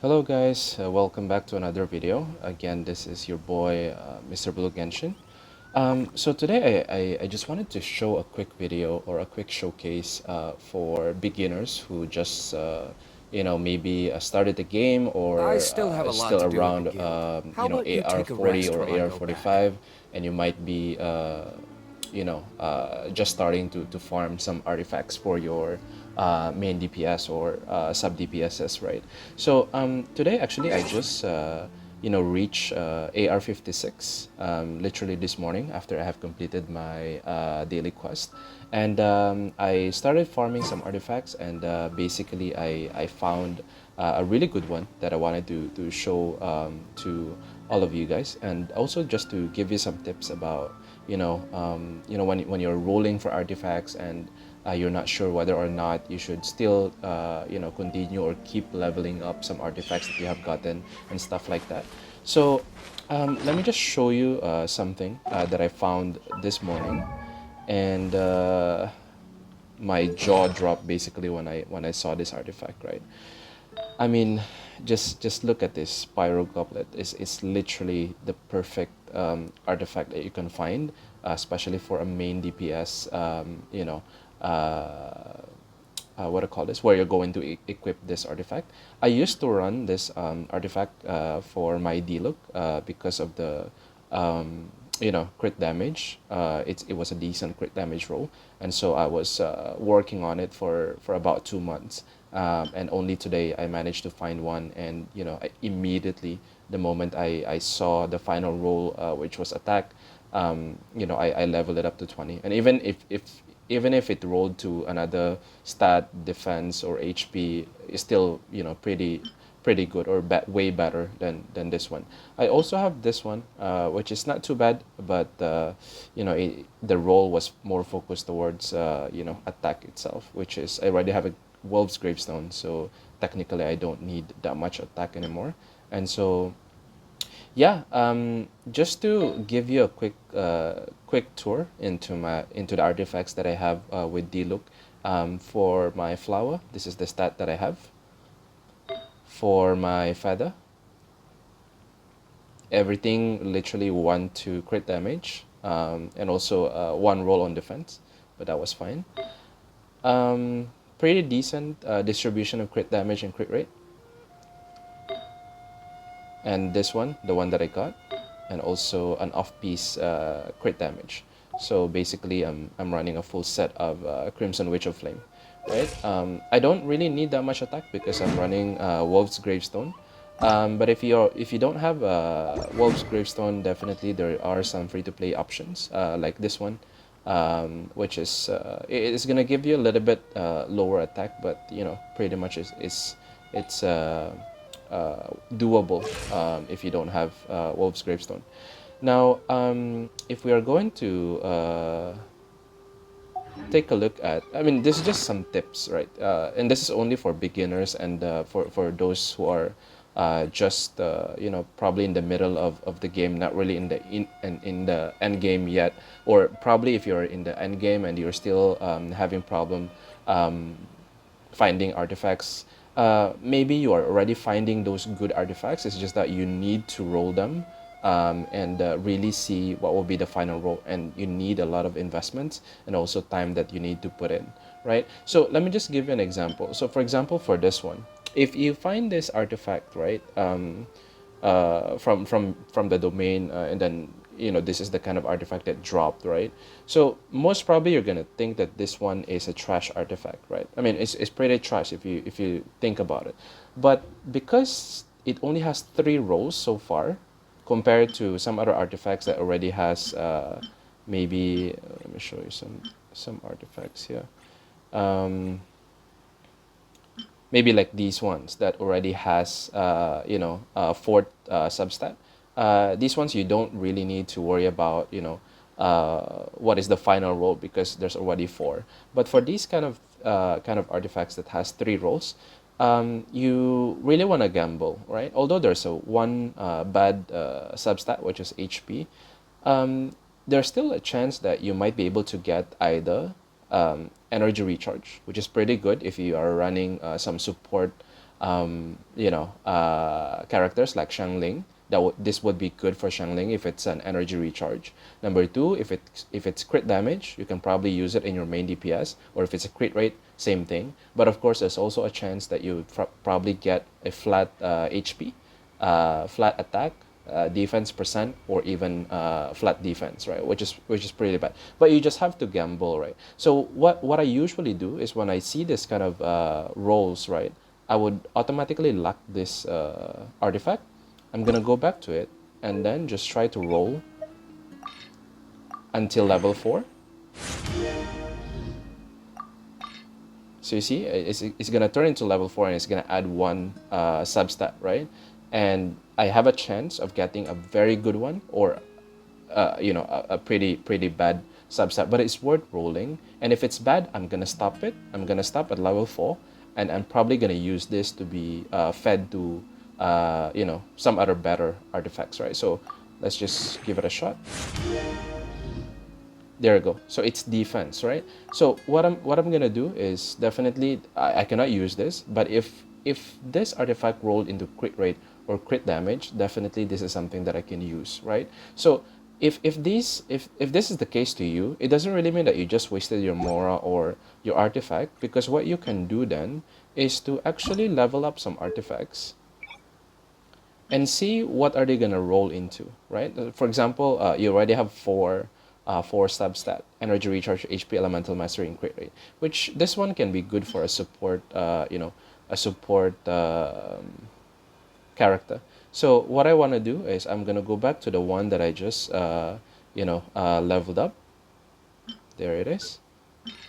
Hello guys, welcome back to another video. Again, this is your boy Mr. Blue Genshin. So today I just wanted to show a quick video or a quick showcase for beginners who just maybe started the game I or still have a is lot still to do in the around guild. How about you take a AR40 rest or while I go back? AR45, and you might be just starting to farm some artifacts for your main DPS or sub DPSs, right? So today actually I just reach AR56 literally this morning after I have completed my daily quest, and I started farming some artifacts, and basically I found a really good one that I wanted to show to all of you guys, and also just to give you some tips about when you're rolling for artifacts and you're not sure whether or not you should still continue or keep leveling up some artifacts that you have gotten and stuff like that. So let me just show you something that I found this morning, and my jaw dropped basically when I saw this artifact, right? I mean, just look at this pyro goblet. It's literally the perfect artifact that you can find, especially for a main DPS. What I call this, where you're going to equip this artifact. I used to run this artifact for my D-look because of the crit damage. It was a decent crit damage roll, and so I was working on it for about 2 months, and only today I managed to find one, and immediately the moment I saw the final roll, which was attack, I leveled it up to 20, and even if it rolled to another stat, defense or HP, is still pretty good or way better than this one. I also have this one, which is not too bad, but the role was more focused towards attack itself, which is I already have a Wolf's Gravestone, so technically I don't need that much attack anymore, and so yeah, just to give you a quick tour into the artifacts that I have with D-Look. For my flower, this is the stat that I have. For my feather, everything literally 1 to crit damage, and also one roll on defense, but that was fine. Pretty decent distribution of crit damage and crit rate. And this one, the one that I got, and also an off-piece crit damage. So basically, I'm running a full set of Crimson Witch of Flame, right? I don't really need that much attack because I'm running Wolf's Gravestone. But if you don't have Wolf's Gravestone, definitely there are some free-to-play options like this one, which is it's gonna give you a little bit lower attack, but pretty much it's doable if you don't have Wolf's Gravestone. Now, if we are going to take a look at, I mean, this is just some tips, right? And this is only for beginners and for those who are just probably in the middle of the game, not really in the end game yet, or probably if you're in the end game and you're still having problem finding artifacts. Maybe you are already finding those good artifacts. It's just that you need to roll them and really see what will be the final roll. And you need a lot of investments and also time that you need to put in, right? So let me just give you an example. So for example, for this one, if you find this artifact, right, from the domain, and then this is the kind of artifact that dropped, right? So most probably you're gonna think that this one is a trash artifact, right? I mean, it's pretty trash if you think about it, but because it only has 3 rows so far, compared to some other artifacts that already has maybe let me show you some artifacts here. Um, Maybe like these ones that already has 4th substat. These ones you don't really need to worry about what is the final roll because there's already 4. But for these kind of artifacts that has 3 rolls, you really want to gamble, right? Although there's a one bad substat, which is HP, there's still a chance that you might be able to get either energy recharge, which is pretty good if you are running some support characters like Xiangling. This would be good for Xiangling if it's an energy recharge. Number two, if it's crit damage, you can probably use it in your main DPS, or if it's a crit rate, same thing. But of course, there's also a chance that you probably get a flat HP, flat attack, defense percent, or even flat defense, right? Which is pretty bad. But you just have to gamble, right? So what I usually do is when I see this kind of rolls, right, I would automatically lock this artifact. I'm gonna go back to it and then just try to roll until level 4. So you see, it's gonna turn into level 4 and it's gonna add one substat, right? And I have a chance of getting a very good one, or a pretty bad substat, but it's worth rolling. And if it's bad, I'm gonna stop it. I'm gonna stop at level 4, and I'm probably gonna use this to be fed to some other better artifacts, right? So let's just give it a shot. There we go. So it's defense, right? So what I'm gonna do is definitely I cannot use this, but if this artifact rolled into crit rate or crit damage, definitely this is something that I can use, right? So if this is the case to you, it doesn't really mean that you just wasted your Mora or your artifact, because what you can do then is to actually level up some artifacts and see what are they gonna roll into, right? For example, you already have four substat: energy recharge, HP, elemental mastery, and crit rate. Which this one can be good for a support, a support character. So what I want to do is I'm gonna go back to the one that I just leveled up. There it is,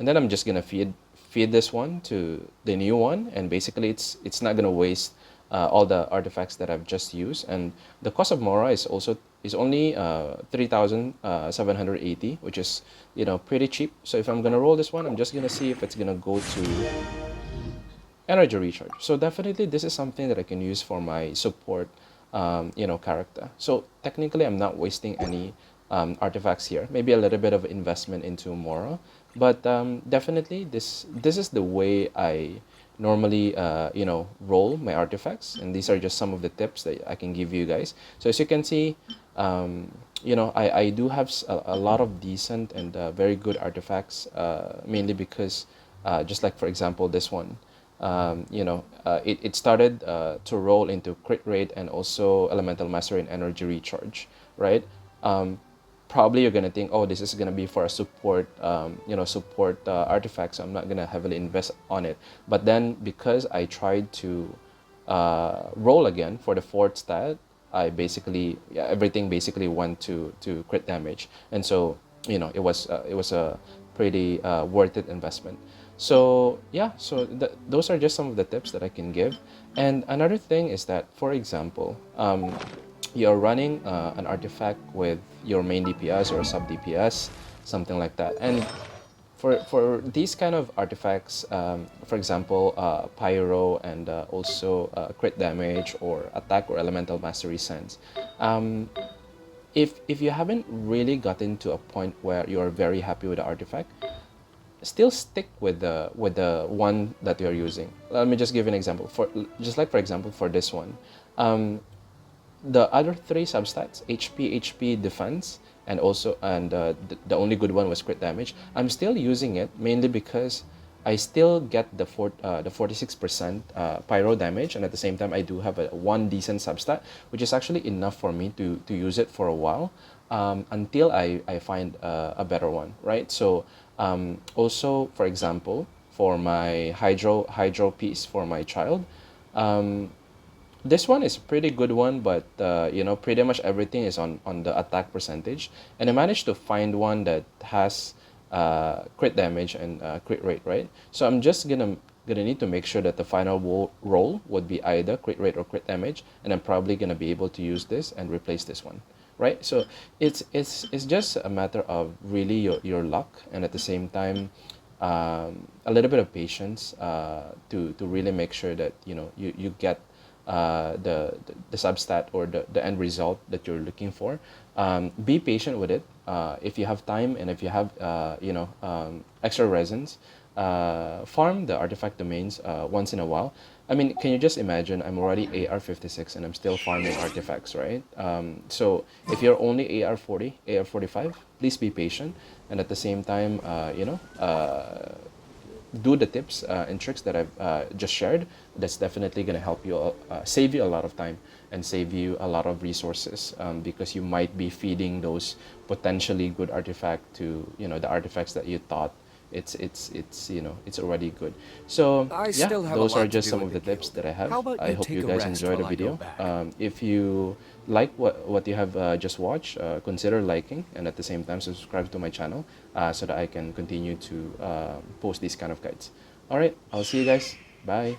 and then I'm just gonna feed this one to the new one, and basically it's not gonna waste all the artifacts that I've just used. And the cost of Mora is only 3,780, which is pretty cheap. So if I'm gonna roll this one, I'm just gonna see if it's gonna go to energy recharge. So definitely this is something that I can use for my support character. So technically I'm not wasting any artifacts here. Maybe a little bit of investment into Mora, but definitely this is the way I normally roll my artifacts, and these are just some of the tips that I can give you guys. So as you can see, I do have a lot of decent and very good artifacts, mainly because just like for example this one, it started to roll into crit rate and also elemental mastery and energy recharge, right? Probably you're gonna think, oh, this is gonna be for a support, support artifact, so I'm not gonna heavily invest on it. But then because I tried to roll again for the fourth stat, I basically everything basically went to crit damage, and so it was a pretty worth it investment. So yeah, so those are just some of the tips that I can give. And another thing is that, for example, you're running an artifact with your main DPS or sub DPS, something like that. And for these kind of artifacts, for example, pyro and also crit damage or attack or elemental mastery sense, if you haven't really gotten to a point where you're very happy with the artifact, still stick with the one that you're using. Let me just give you an example. For example, for this one, the other three substats, HP, defense, and the only good one was crit damage. I'm still using it mainly because I still get the 46% pyro damage, and at the same time I do have one decent substat, which is actually enough for me to use it for a while, until I find a better one, right? So also, for example, for my hydro piece for my child, this one is a pretty good one, but pretty much everything is on the attack percentage, and I managed to find one that has crit damage and crit rate, right? So I'm just gonna need to make sure that the final roll would be either crit rate or crit damage, and I'm probably gonna be able to use this and replace this one, right? So it's just a matter of really your luck, and at the same time a little bit of patience to really make sure that you get the substat or the end result that you're looking for. Be patient with it. If you have time and if you have extra resins, farm the artifact domains once in a while. I mean, can you just imagine? I'm already AR 56 and I'm still farming artifacts, right? So if you're only AR 40, AR 45, please be patient. And at the same time, do the tips and tricks that I've just shared. That's definitely going to help you, save you a lot of time and save you a lot of resources, because you might be feeding those potentially good artifact to, the artifacts that you thought it's already good. So I yeah, still have a those are lot to just do some in of the the tips guild. that I have. How about I you hope you take a guys rest enjoyed the while I go video. back? If you like what you have just watched, consider liking and at the same time subscribe to my channel, so that I can continue to post these kind of guides. All right, I'll see you guys. Bye.